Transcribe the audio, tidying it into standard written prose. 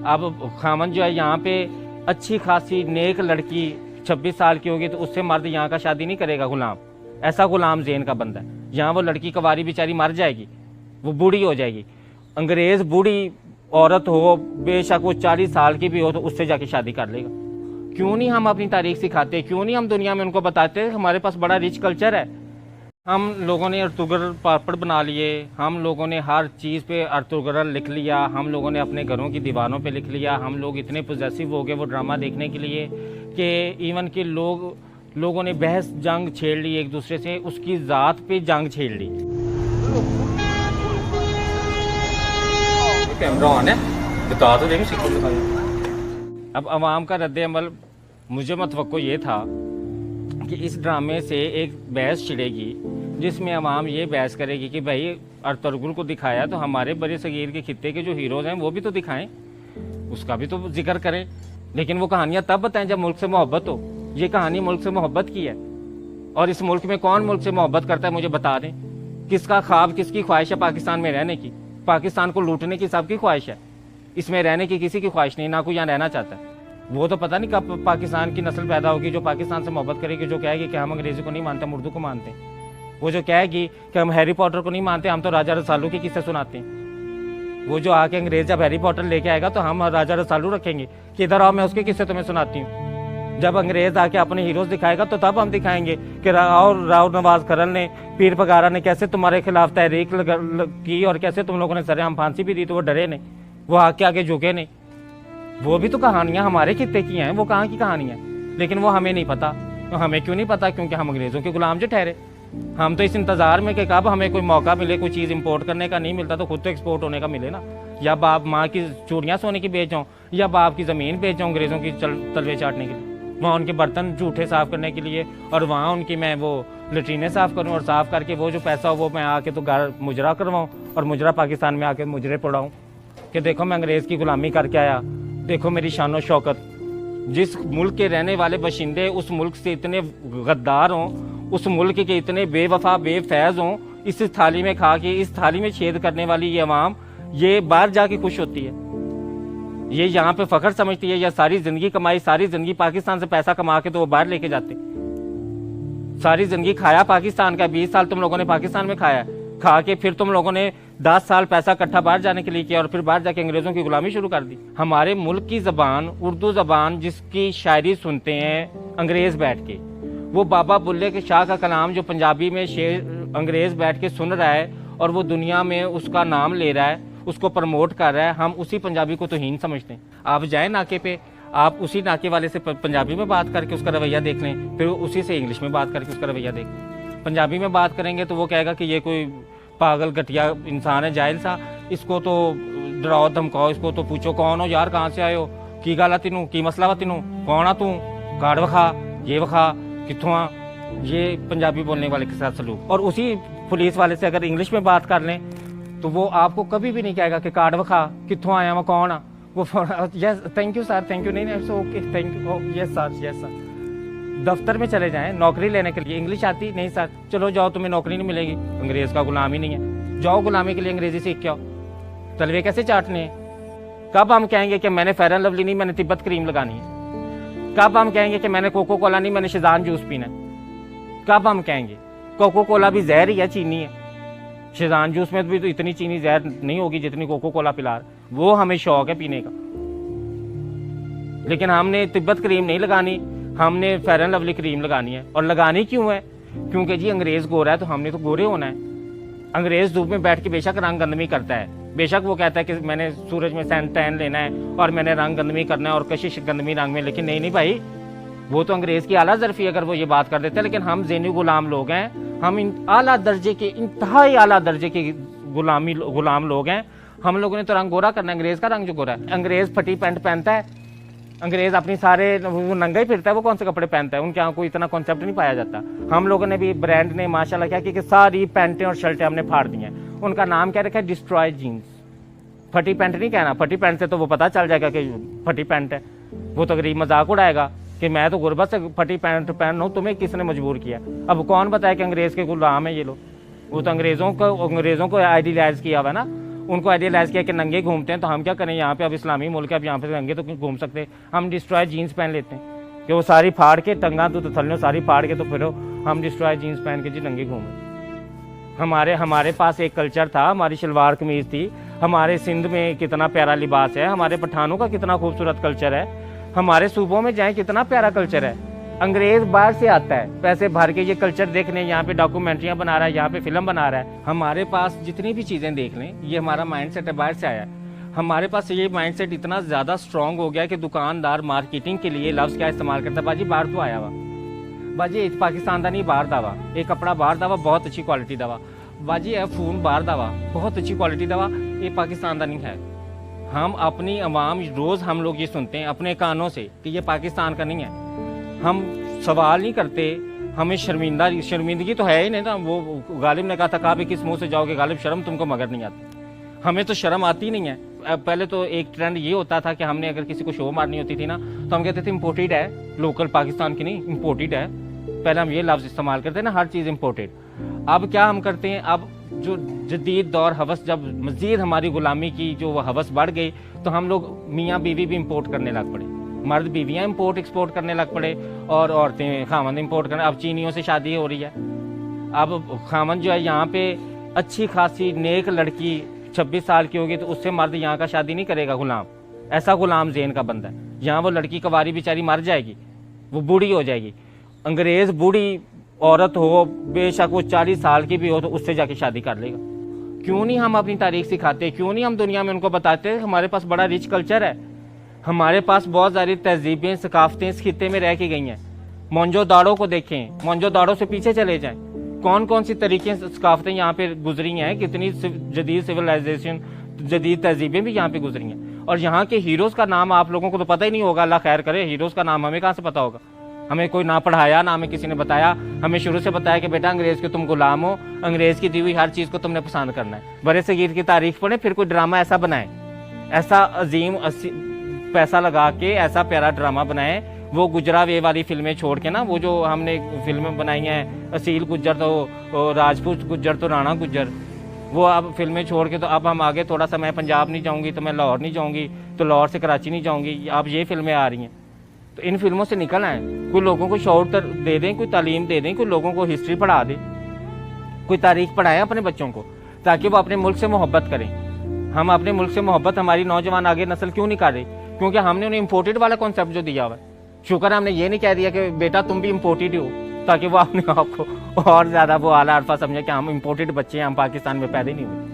अब खामन जो है यहाँ पे अच्छी खासी नेक लड़की 26 साल की होगी तो उससे मर्द यहाँ का शादी नहीं करेगा गुलाम। ऐसा गुलाम ज़ेन का बंदा है। यहाँ वो लड़की कवारी बेचारी मर जाएगी, वो बूढ़ी हो जाएगी। अंग्रेज बूढ़ी औरत हो, बेशक वो 40 साल की भी हो, तो उससे जाके शादी कर लेगा। क्यों नहीं हम अपनी तारीख सिखाते? क्यों नहीं हम दुनिया में उनको बताते? हमारे पास बड़ा रिच कल्चर है। हम लोगों ने अर्तुगरल पापड़ बना लिए, हम लोगों ने हर चीज़ पे अर्तुगरल लिख लिया, हम लोगों ने अपने घरों की दीवारों पे लिख लिया। हम लोग इतने पोजेसिव हो गए वो ड्रामा देखने के लिए कि इवन के लोगों ने बहस जंग छेड़ ली एक दूसरे से, उसकी ज़ात पे जंग छेड़ ली। कैमरा ऑन है, बता तो देंगे। अब अवाम का रद्द अमल मुझे मतवक्को ये था कि इस ड्रामे से एक बहस छिड़ेगी जिसमें अवाम ये बहस करेगी कि भाई अर्तुगरुल को दिखाया तो हमारे बड़े सगीर के खित्ते के जो हीरोज़ हैं वो भी तो दिखाएं, उसका भी तो जिक्र करें। लेकिन वो कहानियाँ तब बताएं जब मुल्क से मोहब्बत हो। ये कहानी मुल्क से मोहब्बत की है, और इस मुल्क में कौन मुल्क से मोहब्बत करता है मुझे बता दें। किसका ख्वाब, किसकी ख्वाहिश है पाकिस्तान में रहने की? पाकिस्तान को लूटने की सबकी ख्वाहिश है, इसमें रहने की किसी की ख्वाहिश नहीं, ना कोई यहाँ रहना चाहता है। वो तो पता नहीं कब पाकिस्तान की नस्ल पैदा होगी जो पाकिस्तान से मोहब्बत करेगी, जो कहेगी कि हम अंग्रेजी को नहीं मानते, हम उर्दू को मानते हैं। वो जो कहेगी कि हम हैरी पॉटर को नहीं मानते, हम तो राजा रसालू के किस्से सुनाते हैं। वो जो आके अंग्रेज जब हैरी पॉटर लेके आएगा तो हम राजा रसालू रखेंगे कि इधर आओ मैं उसके किस्से तुम्हें सुनाती हूँ। जब अंग्रेज आके अपने हीरोज दिखाएगा तो तब हम दिखाएंगे कि राव नवाज खरल ने, पीर पगारा ने कैसे तुम्हारे खिलाफ तहरीक की और कैसे तुम लोगों ने सरेआम फांसी भी दी, तो वो डरे नहीं, वो आगे झुके नहीं। वो भी तो कहानियां हमारे खित्ते की हैं, वो कहाँ की कहानियां, लेकिन वो हमें नहीं पता। तो हमें क्यों नहीं पता? क्योंकि हम अंग्रेजों के गुलाम जो ठहरे। हम तो इस इंतजार में कि कब हमें कोई मौका मिले, कोई चीज़ इंपोर्ट करने का, नहीं मिलता तो खुद तो एक्सपोर्ट होने का मिले ना। या बाप माँ की चूड़ियाँ सोने की बेच जाऊँ, या बाप की ज़मीन बेच जाऊँ अंग्रेज़ों की तलवे चाटने के लिए, वहाँ उनके बर्तन जूठे साफ़ करने के लिए, और वहाँ उनकी मैं वो लेट्रीनें साफ़ करूँ, और साफ़ करके वो जो पैसा हो वो मैं आके तो घर मुजरा करवाऊँ, और मुजरा पाकिस्तान में आके मुजरे पढ़ाऊँ कि देखो मैं अंग्रेज़ की गुलामी करके आया, देखो मेरी शान और शौकत। जिस मुल्क के रहने वाले बाशिंदे उस मुल्क से इतने गद्दार हों, उस मुल्क के इतने बेवफा बेफैज़ हों, इस थाली में खा के इस थाली में छेद करने वाली ये अवाम ये बाहर जाके खुश होती है, ये यहाँ पे फ़ख्र समझती है। या सारी ज़िंदगी कमाई, सारी ज़िंदगी पाकिस्तान से पैसा कमा के तो वो बाहर लेके जाते, सारी ज़िंदगी खाया पाकिस्तान का, 20 साल तुम लोगों ने पाकिस्तान में खाया, खा के फिर तुम लोगों ने 10 साल पैसा इकट्ठा बाहर जाने के लिए किया और फिर बाहर जाके अंग्रेज़ों की गुलामी शुरू कर दी। हमारे मुल्क की ज़बान उर्दू ज़बान जिसकी शायरी सुनते हैं अंग्रेज़ बैठ के, वो बाबा बुल्ले के शाह का कलाम जो पंजाबी में शेर अंग्रेज़ बैठ के सुन रहा है और वो दुनिया में उसका नाम ले रहा है, उसको प्रमोट कर रहा है, हम उसी पंजाबी को तौहीन समझते हैं। आप जाए नाके पे, आप उसी नाके वाले से पंजाबी में बात करके उसका रवैया देख लें, फिर उसी से इंग्लिश में बात करके उसका रवैया देख लें। पंजाबी में बात करेंगे तो वो कहेगा कि ये कोई पागल घटिया इंसान है, जाहिल सा, इसको तो डराओ धमकाओ, इसको तो पूछो कौन हो यार, कहाँ से आए हो, की गल तीनों, की मसला वा तीनों, कौन आ तू, कार्ड वखा, ये वखा, कितों आ। ये पंजाबी बोलने वाले के साथ सलूक। और उसी पुलिस वाले से अगर इंग्लिश में बात कर लें तो वो आपको कभी भी नहीं कहेगा कि कार्ड वखा, कितों आया वह, कौन आ, वो yes thank you sir, thank you, नहीं नहीं okay thank you, yes sir, yes sir. दफ्तर में चले जाएं नौकरी लेने के लिए, इंग्लिश आती नहीं सर, चलो जाओ तुम्हें नौकरी नहीं मिलेगी, अंग्रेज़ का गुलाम ही नहीं है, जाओ गुलामी के लिए अंग्रेजी सीख के आओ, तलवे कैसे चाटने हैं। कब हम कहेंगे कि मैंने फेयर एंड लवली नहीं, मैंने तिब्बत क्रीम लगानी है। कब हम कहेंगे कि मैंने कोको कोला नहीं, मैंने शिजान जूस पीना है। कब हम कहेंगे कोको कोला भी जहर ही है, चीनी है, शिजान जूस में भी तो इतनी चीनी जहर नहीं होगी जितनी कोको कोला पिला, वो हमें शौक है पीने का। लेकिन हमने तिब्बत क्रीम नहीं लगानी, हमने फेयर एंड लवली क्रीम लगानी है। और लगानी क्यों है? क्योंकि जी अंग्रेज गोरा है तो हमने तो गोरे होना है। अंग्रेज धूप में बैठ के बेशक रंग गंदमी करता है, बेशक वो कहता है कि मैंने सूरज में सैन टैन लेना है और मैंने रंग गंदमी करना है और कशिश गंदमी रंग में, लेकिन नहीं भाई, वो तो अंग्रेज की आला ज़र्फी अगर वो ये बात कर देते हैं। लेकिन हम ज़ेनी गुलाम लोग हैं, हम आला दर्जे के, इंतहाई आला दर्जे के गुलाम लोग हैं। हम लोगों ने तो रंग गोरा करना है, अंग्रेज का रंग जो गोरा है। अंग्रेज फटी पैंट पहनता है, अंग्रेज अपनी सारे वो नंगा ही फिरता है, वो कौन से कपड़े पहनता है, उनके यहाँ कोई इतना कॉन्सेप्ट नहीं पाया जाता। हम लोगों ने भी, ब्रांड ने माशाल्लाह क्या कि सारी पैंटें और शर्टें हमने फाड़ दी हैं, उनका नाम क्या रखा है, डिस्ट्रॉय जीन्स। फटी पैंट नहीं कहना, फटी पैंट से तो वो पता चल जाएगा कि फटी पैंट है, वो तो गरीब मजाक उड़ाएगा कि मैं तो गुर्बत से फटी पैंट पहन रहा हूँ, तुम्हें किसने मजबूर किया। अब कौन बताया कि अंग्रेज के गुलाम है ये लोग, वो तो अंग्रेजों को आइडियलाइज किया हुआ है ना, उनको आइडियलाइज किया कि नंगे घूमते हैं, तो हम क्या करें, यहाँ पे अब इस्लामी मुल्क है, अब यहाँ पे नंगे तो घूम सकते, हम डिस्ट्रॉय जीन्स पहन लेते हैं कि वो सारी फाड़ के टंगा तो थल्ले सारी फाड़ के, तो फिर हम डिस्ट्रॉय जीन्स पहन के जी नंगे घूमें। हमारे पास एक कल्चर था, हमारी शलवार कमीज थी, हमारे सिंध में कितना प्यारा लिबास है, हमारे पठानों का कितना खूबसूरत कल्चर है, हमारे सूबों में जाए कितना प्यारा कल्चर है। अंग्रेज बाहर से आता है पैसे भर के ये कल्चर देखने, यहाँ पे डॉक्यूमेंट्रियाँ बना रहा है, यहाँ पे फिल्म बना रहा है। हमारे पास जितनी भी चीज़ें देख लें, ये हमारा माइंडसेट है, बाहर से आया है। हमारे पास ये माइंडसेट इतना ज़्यादा स्ट्रांग हो गया कि दुकानदार मार्केटिंग के लिए लफ्ज़ क्या इस्तेमाल करता है, बाजी बाहर तो आया हुआ, बाजी पाकिस्तान का नहीं बाहर दावा, एक कपड़ा बाहर दावा बहुत अच्छी क्वालिटी दवा, बाजी है फोन बाहर दवा बहुत अच्छी क्वालिटी दवा, ये पाकिस्तान का नहीं है। हम अपनी अवाम रोज़ हम लोग ये सुनते हैं अपने कानों से कि ये पाकिस्तान का नहीं है, हम सवाल नहीं करते, हमें शर्मिंदगी तो है ही नहीं ना। वो गालिब ने कहा था, कहा भी किस मुंह से जाओगे गालिब, शर्म तुमको मगर नहीं आती, हमें तो शर्म आती नहीं है। पहले तो एक ट्रेंड ये होता था कि हमने अगर किसी को शो मारनी होती थी ना, तो हम कहते थे इम्पोर्टेड है, लोकल पाकिस्तान की नहीं इम्पोर्टेड है, पहले हम ये लफ्ज़ इस्तेमाल करते हैं ना, हर चीज़ इम्पोर्टेड। अब क्या हम करते हैं, अब जो जदीद दौर हवस, जब मज़ीद हमारी ग़ुलामी की जो हवस बढ़ गई, तो हम लोग मियाँ बीवी भी इम्पोर्ट करने लग पड़े, मर्द बीवियाँ इम्पोर्ट एक्सपोर्ट करने लग पड़े, और औरतें खामन इम्पोर्ट करने। अब चीनियों से शादी हो रही है, अब खामन जो है यहाँ पे अच्छी खासी नेक लड़की 26 साल की होगी, तो उससे मर्द यहाँ का शादी नहीं करेगा, गुलाम, ऐसा गुलाम ज़ेन का बंदा है। यहाँ वो लड़की कवारी बेचारी मर जाएगी, वो बूढ़ी हो जाएगी, अंग्रेज़ बूढ़ी औरत हो, बेशक वो 40 साल की भी हो, तो उससे जाके शादी कर लेगा। क्यों नहीं हम अपनी तारीख सिखाते, क्यों नहीं हम दुनिया में उनको बताते, हमारे पास बड़ा रिच कल्चर है, हमारे पास बहुत सारी तहजीबें सकाफतें इस खित्ते में रह के गई हैं। मोहनजोदाड़ो को देखें, मोहनजोदाड़ो से पीछे चले जाएं, कौन कौन सी तरीके सकाफतें यहाँ पे गुजरी हैं, कितनी जदीद सिविलाइजेशन, जदीद तहजीबें भी यहाँ पे गुजरी हैं। और यहाँ के हीरोज़ का नाम आप लोगों को तो पता ही नहीं होगा, अल्लाह खैर करे, हीरोज़ का नाम हमें कहाँ से पता होगा, हमें कोई ना पढ़ाया ना हमें किसी ने बताया, हमें शुरू से बताया कि बेटा अंग्रेज़ के तुम गुलाम हो, अंग्रेज़ की दी हुई हर चीज़ को तुमने पसंद करना है। बड़े सगीर की तारीफ पढ़े, फिर कोई ड्रामा ऐसा बनाए, ऐसा अजीम पैसा लगा के ऐसा प्यारा ड्रामा बनाए। वो गुजरा वे वाली फिल्में छोड़ के ना, वो जो हमने फिल्में बनाई हैं, असील गुज्जर तो राजपूत गुज्जर तो राणा गुज्जर, वो अब फिल्में छोड़ के, तो अब हम आगे थोड़ा सा, मैं पंजाब नहीं जाऊँगी तो मैं लाहौर नहीं जाऊँगी, तो लाहौर से कराची नहीं जाऊँगी, अब ये फिल्में आ रही हैं। तो इन फिल्मों से निकल आए, कोई लोगों को शौर दे दें, कोई तालीम दे दें, कोई लोगों को हिस्ट्री पढ़ा दें, कोई तारीख पढ़ाएं अपने बच्चों को, ताकि वो अपने मुल्क से मोहब्बत करें। हम अपने मुल्क से मोहब्बत हमारी नौजवान आगे नस्ल क्यों नहीं कर रही, क्योंकि हमने उन्हें इम्पोर्टेड वाला कॉन्सेप्ट जो दिया हुआ है। शुक्र हमने ये नहीं कह दिया कि बेटा तुम भी इम्पोर्टेड हो, ताकि वो अपने आप को और ज़्यादा वो आला अरफा समझे कि हम इम्पोर्टेड बच्चे हैं, हम पाकिस्तान में पैदा नहीं हुए।